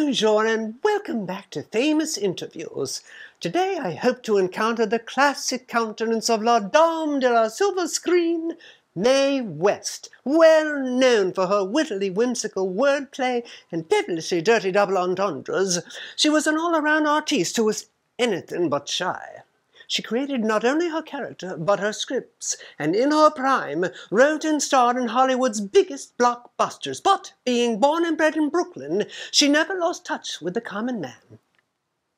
Bonjour and welcome back to Famous Interviews. Today I hope to encounter the classic countenance of La Dame de la Silver Screen, Mae West, well known for her wittily whimsical wordplay and devilishly dirty double entendres. She was an all-around artiste who was anything but shy. She created not only her character, but her scripts, and in her prime, wrote and starred in Hollywood's biggest blockbusters. But, being born and bred in Brooklyn, she never lost touch with the common man.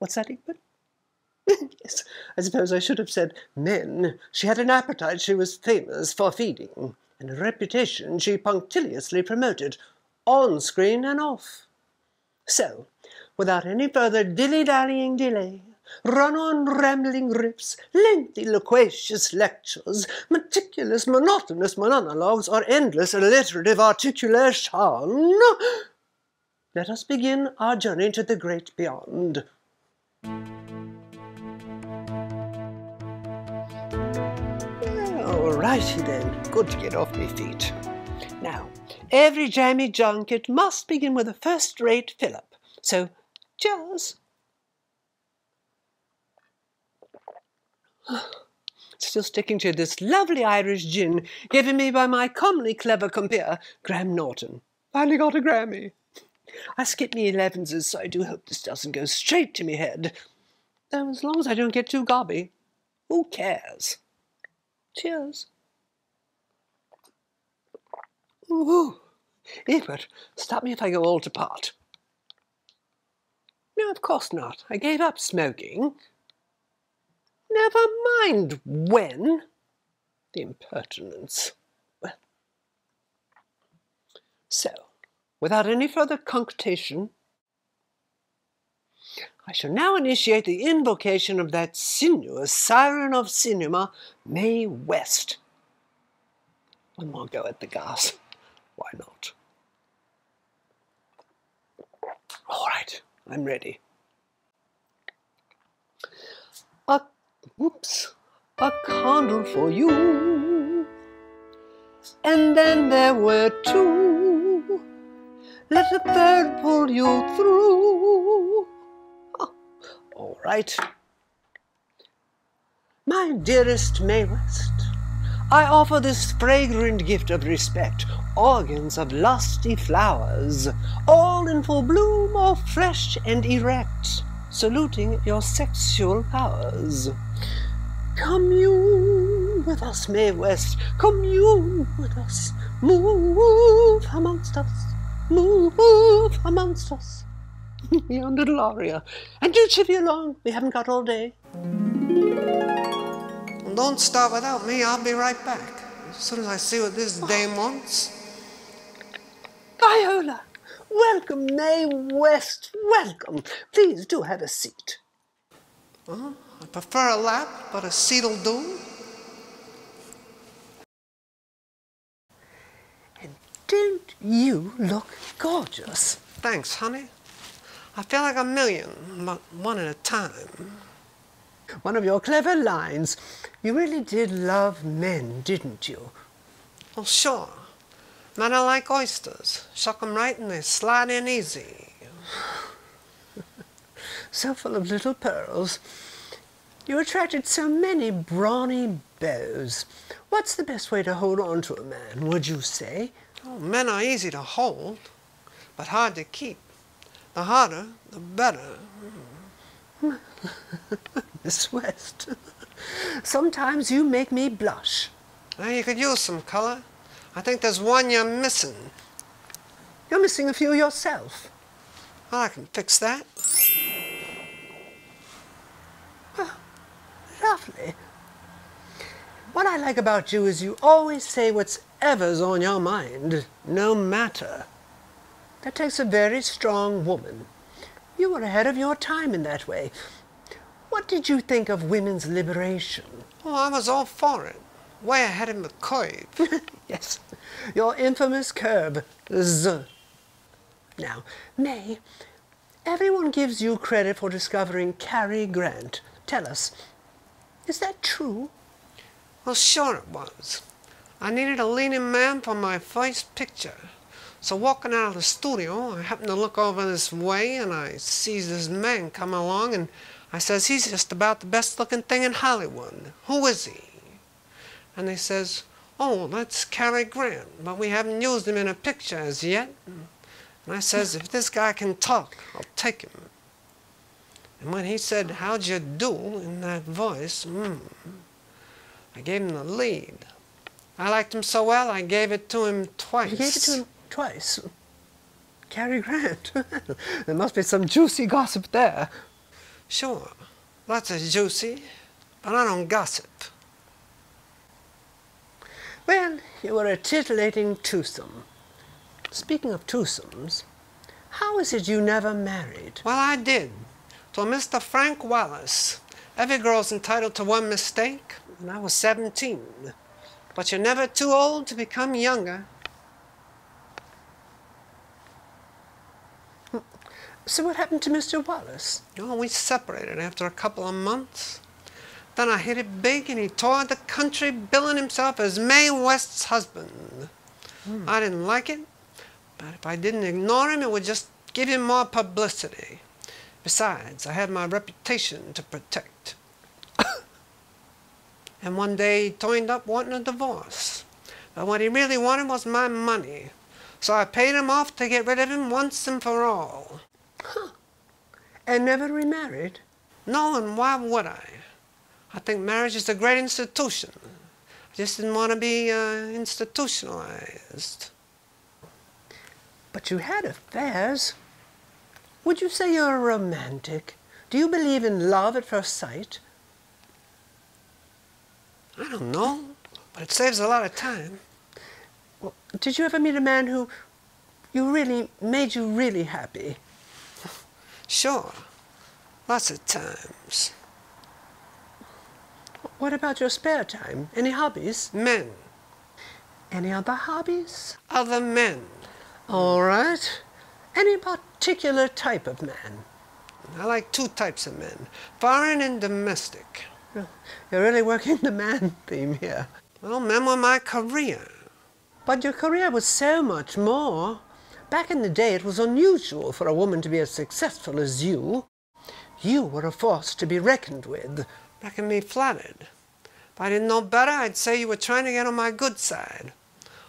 What's that, Egbert? Yes, I suppose I should have said men. She had an appetite she was famous for feeding, and a reputation she punctiliously promoted, on screen and off. So, without any further dilly-dallying delay, run-on rambling riffs, lengthy loquacious lectures, meticulous monotonous monologues, or endless alliterative articulation, let us begin our journey to the great beyond. Alrighty then, good to get off my feet. Now, every jammy junket must begin with a first-rate fill-up, so cheers. Still sticking to this lovely Irish gin given me by my commonly clever compeer, Graham Norton. Finally got a Grammy. I skip me 11s, so I do hope this doesn't go straight to me head. Though as long as I don't get too gobby, who cares? Cheers. Ooh, Egbert, stop me if I go all to pot. No, of course not. I gave up smoking. Never mind when. The impertinence. Well, so, without any further cunctation, I shall now initiate the invocation of that sinuous siren of cinema, Mae West. One more go at the gas. Why not? All right, I'm ready. A candle for you, and then there were two. Let a third pull you through. Oh, all right. My dearest Mae West, I offer this fragrant gift of respect, organs of lusty flowers, all in full bloom or fresh and erect, saluting your sexual powers. Commune with us, Mae West, commune with us, move amongst us, move amongst us. Your little aria. And do chivvy along, we haven't got all day. Don't start without me, I'll be right back, as soon as I see what this dame wants. Biola, welcome, Mae West, welcome. Please do have a seat. I prefer a lap, but a seat'll do. And don't you look gorgeous? Thanks, honey. I feel like a million, but one at a time. One of your clever lines. You really did love men, didn't you? Well, sure. Men are like oysters. Shuck 'em right and they slide in easy. So full of little pearls. You attracted so many brawny beaux. What's the best way to hold on to a man, would you say? Oh, men are easy to hold, but hard to keep. The harder, the better. Miss West, sometimes you make me blush. Well, you could use some color. I think there's one you're missing. You're missing a few yourself. Well, I can fix that. Lovely. What I like about you is you always say whatever's on your mind, no matter. That takes a very strong woman. You were ahead of your time in that way. What did you think of women's liberation? Oh, I was all for it. Way ahead of the curve. Yes, your infamous curve. Now, Mae, everyone gives you credit for discovering Cary Grant. Tell us, is that true? Well, sure it was. I needed a leading man for my first picture. So walking out of the studio, I happened to look over this way, and I sees this man come along, and I says, he's just about the best looking thing in Hollywood. Who is he? And they says, oh, that's Cary Grant, but we haven't used him in a picture as yet. And I says, if this guy can talk, I'll take him. And when he said, how'd you do, in that voice, I gave him the lead. I liked him so well, I gave it to him twice. You gave it to him twice? Cary Grant? There must be some juicy gossip there. Sure, lots of juicy, but I don't gossip. Well, you were a titillating twosome. Speaking of twosomes, how is it you never married? Well, I did. To Mr. Frank Wallace. Every girl's entitled to one mistake, and I was 17. But you're never too old to become younger. So what happened to Mr. Wallace? Oh, we separated after a couple of months. Then I hit it big, and he toured the country billing himself as Mae West's husband. I didn't like it, but if I didn't ignore him, it would just give him more publicity. Besides, I had my reputation to protect. And one day he turned up wanting a divorce. But what he really wanted was my money. So I paid him off to get rid of him once and for all. Huh. And never remarried? No, and why would I? I think marriage is a great institution. I just didn't want to be institutionalized. But you had affairs. Would you say you're a romantic? Do you believe in love at first sight? I don't know, but it saves a lot of time. Well, did you ever meet a man who made you really happy? Sure, lots of times. What about your spare time? Any hobbies? Men. Any other hobbies? Other men. All right. Any particular type of man? I like two types of men, foreign and domestic. You're really working the man theme here. Well, men were my career. But your career was so much more. Back in the day, it was unusual for a woman to be as successful as you. You were a force to be reckoned with. That can be flattered. If I didn't know better, I'd say you were trying to get on my good side.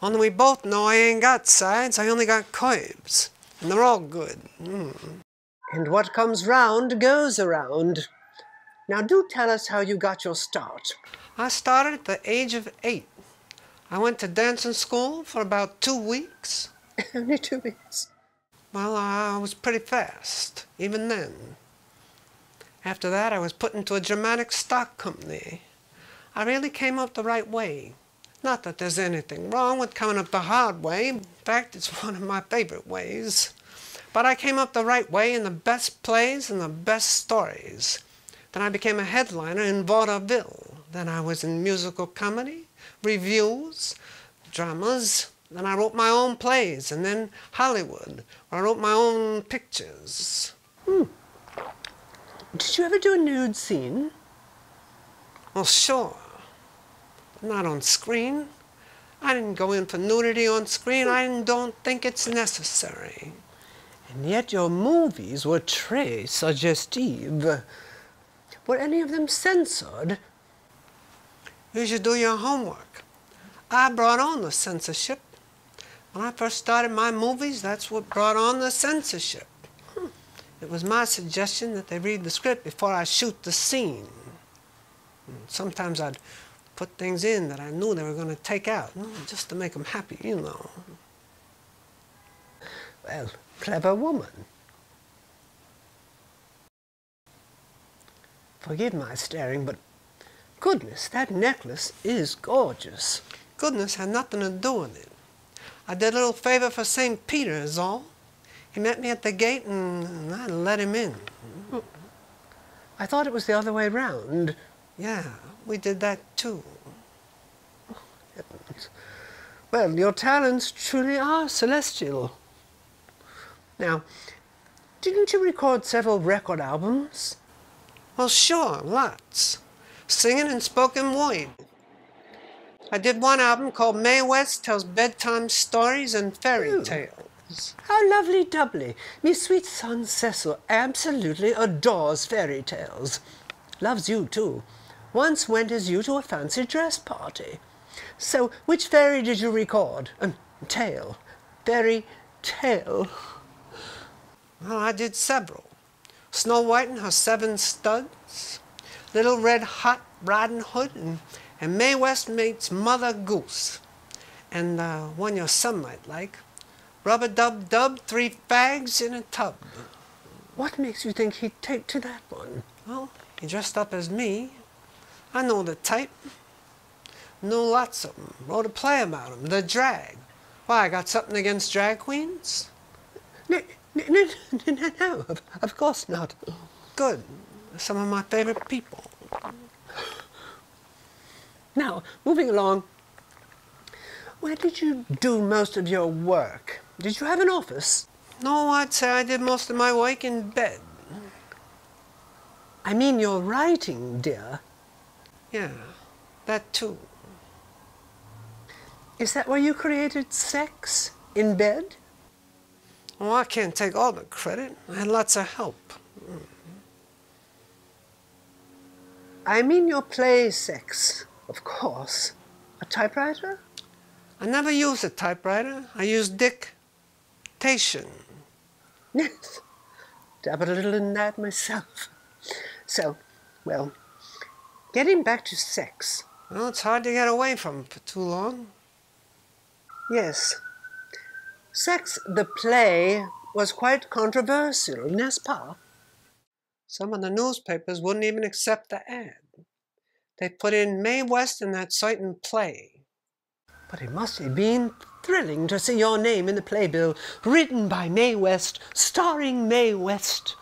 Only we both know I ain't got sides, I only got curves. And they're all good. And what comes round goes around. Now do tell us how you got your start. I started at the age of 8. I went to dancing school for about 2 weeks. Only 2 weeks? Well, I was pretty fast, even then. After that, I was put into a dramatic stock company. I really came up the right way. Not that there's anything wrong with coming up the hard way. In fact, it's one of my favorite ways. But I came up the right way in the best plays and the best stories. Then I became a headliner in vaudeville. Then I was in musical comedy, revues, dramas. Then I wrote my own plays, and then Hollywood, where I wrote my own pictures. Did you ever do a nude scene? Well, sure. Not on screen. I didn't go in for nudity on screen. I don't think it's necessary. And yet your movies were très suggestive. Were any of them censored? You should do your homework. I brought on the censorship. When I first started my movies, that's what brought on the censorship. It was my suggestion that they read the script before I shoot the scene. Sometimes I'd put things in that I knew they were going to take out, just to make them happy, you know. Well, clever woman. Forgive my staring, but goodness, that necklace is gorgeous. Goodness had nothing to do with it. I did a little favor for St. Peter is all. He met me at the gate and I let him in. I thought it was the other way round. Yeah, we did that too. Heavens. Well, your talents truly are celestial. Now, didn't you record several record albums? Well, sure, lots. Singing and spoken word. I did one album called Mae West Tells Bedtime Stories and Fairy Ooh. Tales. How lovely doubly. Me sweet son Cecil absolutely adores fairy tales. Loves you too. Once went as you to a fancy dress party. So, which fairy did you record? Tale. Fairy tale. Well, I did several. Snow White and Her Seven Studs, Little Red Hot Riding Hood, and Mae West Meets Mother Goose. And one your son might like, Rub-a-Dub-Dub, Three Fags in a Tub. What makes you think he'd take to that one? Well, he dressed up as me. I know the type. Know lots of them. Wrote a play about them, The Drag. Why, I got something against drag queens? No, of course not. Good. They're some of my favorite people. Now, moving along. Where did you do most of your work? Did you have an office? No, I'd say I did most of my work in bed. I mean your writing, dear. Yeah, that too. Is that why you created sex? In bed? Oh, I can't take all the credit. I had lots of help. I mean your play sex, of course. A typewriter? I never used a typewriter. I used dictation. Yes. Dabbled a little in that myself. So, well, getting back to sex. Well, it's hard to get away from for too long. Yes. Sex, the play, was quite controversial, n'est-ce pas? Some of the newspapers wouldn't even accept the ad. They put in Mae West in that certain play. But it must have been thrilling to see your name in the playbill, written by Mae West, starring Mae West.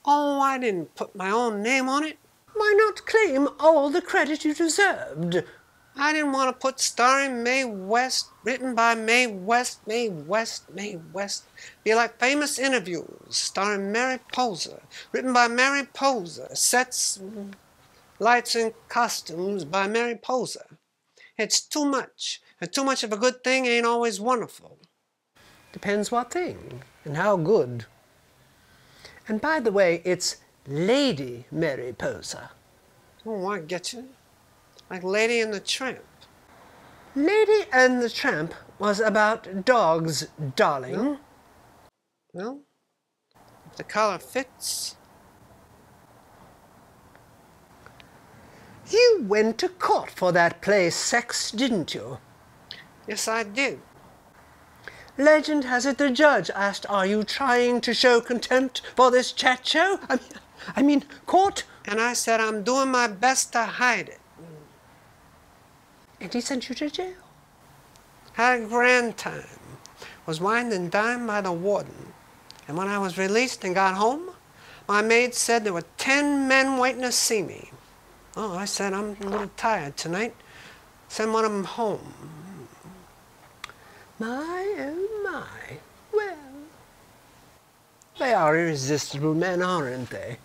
Oh, I didn't put my own name on it. Why not claim all the credit you deserved? I didn't want to put starring Mae West, written by Mae West, Mae West, Mae West. Be like famous interviews, starring Mary Pozah, written by Mary Pozah, sets, lights, and costumes by Mary Pozah. It's too much, and too much of a good thing ain't always wonderful. Depends what thing, and how good. And by the way, it's Lady Mary Pozah. Oh, I get you. Like Lady and the Tramp. Lady and the Tramp was about dogs, darling. Well, if the collar fits. You went to court for that play Sex, didn't you? Yes, I did. Legend has it the judge asked, are you trying to show contempt for this chat show? I mean, court? And I said I'm doing my best to hide it. And he sent you to jail? Had a grand time. Was wined and dined by the warden. And when I was released and got home, my maid said there were 10 men waiting to see me. Oh, I said, I'm a little tired tonight. Send one of them home. My, oh my. Well, they are irresistible men, aren't they?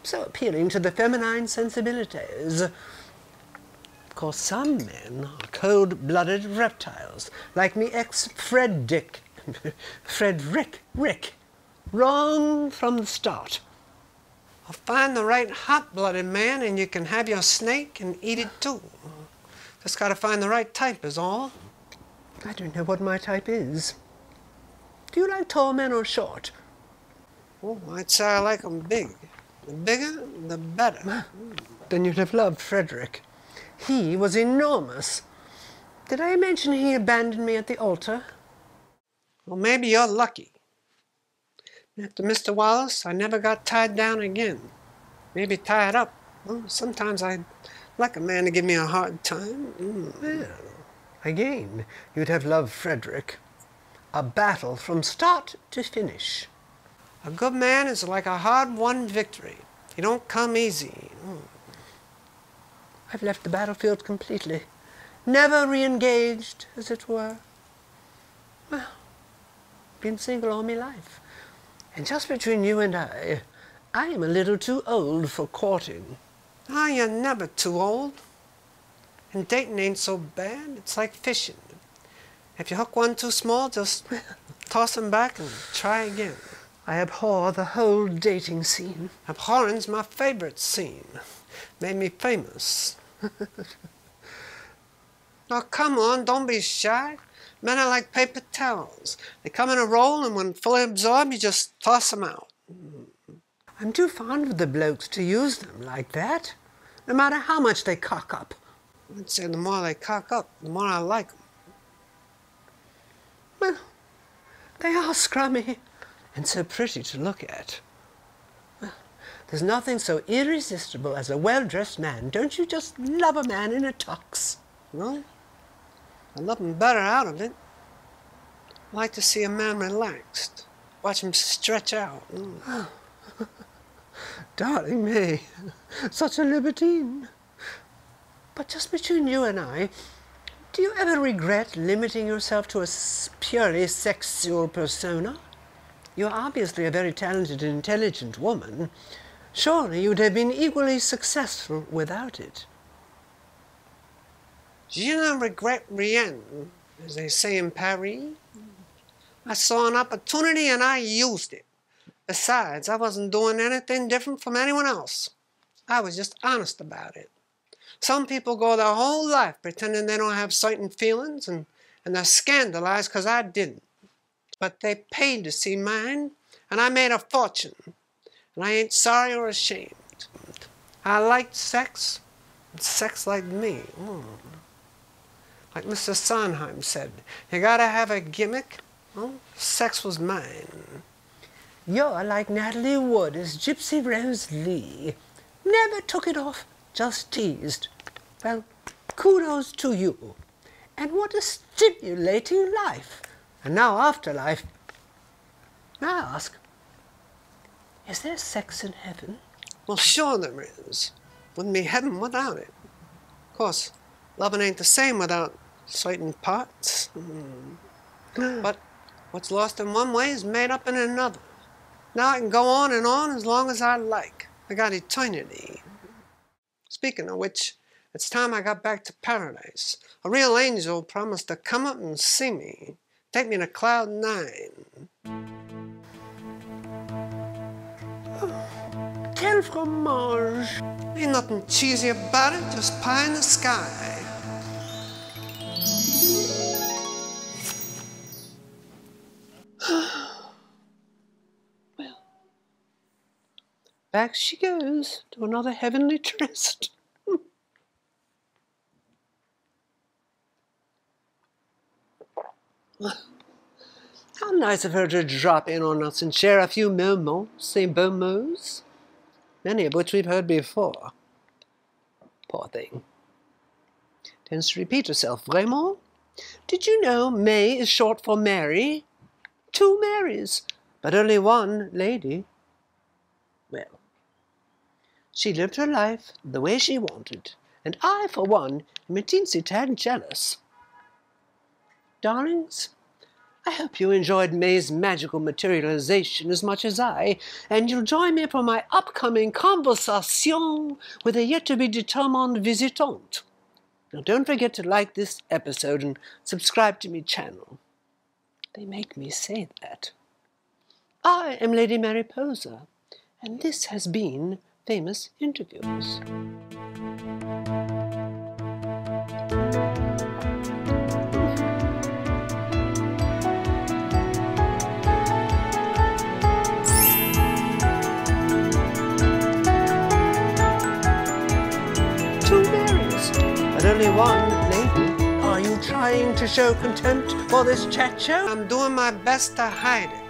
So appealing to the feminine sensibilities. Of course, some men are cold-blooded reptiles, like me ex-Frederick. Rick. Wrong from the start. I'll find the right hot-blooded man and you can have your snake and eat it too. Just gotta find the right type is all. I don't know what my type is. Do you like tall men or short? Oh, I'd say I like 'em big. The bigger, the better. Then you'd have loved Frederick. He was enormous. Did I mention he abandoned me at the altar? Well, maybe you're lucky. After Mr. Wallace, I never got tied down again. Maybe tied up. Well, sometimes I'd like a man to give me a hard time. Well, again, you'd have loved Frederick. A battle from start to finish. A good man is like a hard-won victory. He don't come easy. I've left the battlefield completely. Never re-engaged, as it were. Well, been single all my life. And just between you and I am a little too old for courting. Ah, you're never too old. And dating ain't so bad. It's like fishing. If you hook one too small, just toss him back and try again. I abhor the whole dating scene. Abhorring's my favorite scene. Made me famous. Now come on, don't be shy. Men are like paper towels. They come in a roll, and when fully absorbed, you just toss them out. I'm too fond of the blokes to use them like that, no matter how much they cock up. I'd say the more they cock up, the more I like them. Well, they are scrummy and so pretty to look at. Well, there's nothing so irresistible as a well-dressed man. Don't you just love a man in a tux? Well, I love them better out of it. I like to see a man relaxed. Watch him stretch out. Darling May, such a libertine. But just between you and I, do you ever regret limiting yourself to a purely sexual persona? You're obviously a very talented and intelligent woman. Surely you'd have been equally successful without it. Je ne regrette rien, as they say in Paris. I saw an opportunity and I used it. Besides, I wasn't doing anything different from anyone else. I was just honest about it. Some people go their whole life pretending they don't have certain feelings, and they're scandalized because I didn't. But they paid to see mine, and I made a fortune. And I ain't sorry or ashamed. I liked sex, and sex liked me. Like Mr. Sondheim said, you gotta have a gimmick. Well, sex was mine. You're like Natalie Wood as Gypsy Rose Lee. Never took it off, just teased. Well, kudos to you. And what a stimulating life. And now afterlife. May I ask, is there sex in heaven? Well, sure there is. Wouldn't be heaven without it. Of course, loving ain't the same without certain parts. But what's lost in one way is made up in another. Now I can go on and on as long as I like. I got eternity. Speaking of which, it's time I got back to paradise. A real angel promised to come up and see me. Take me to cloud 9. Quel fromage! Ain't nothing cheesy about it, just pie in the sky. Well, back she goes to another heavenly tryst. How nice of her to drop in on us and share a few moments, ces beaux mots, many of which we've heard before. Poor thing. Tends to repeat herself, vraiment? Did you know May is short for Mary? 2 Marys, but only 1 lady. Well, she lived her life the way she wanted, and I, for one, am a teensy tad jealous. Darlings, I hope you enjoyed May's magical materialization as much as I, and you'll join me for my upcoming conversation with a yet-to-be-determined visitante. Now don't forget to like this episode and subscribe to my channel. They make me say that. I am Lady Mary Pozah, and this has been Famous Interviews. But only 1 lady. Are you trying to show contempt for this chat show? I'm doing my best to hide it.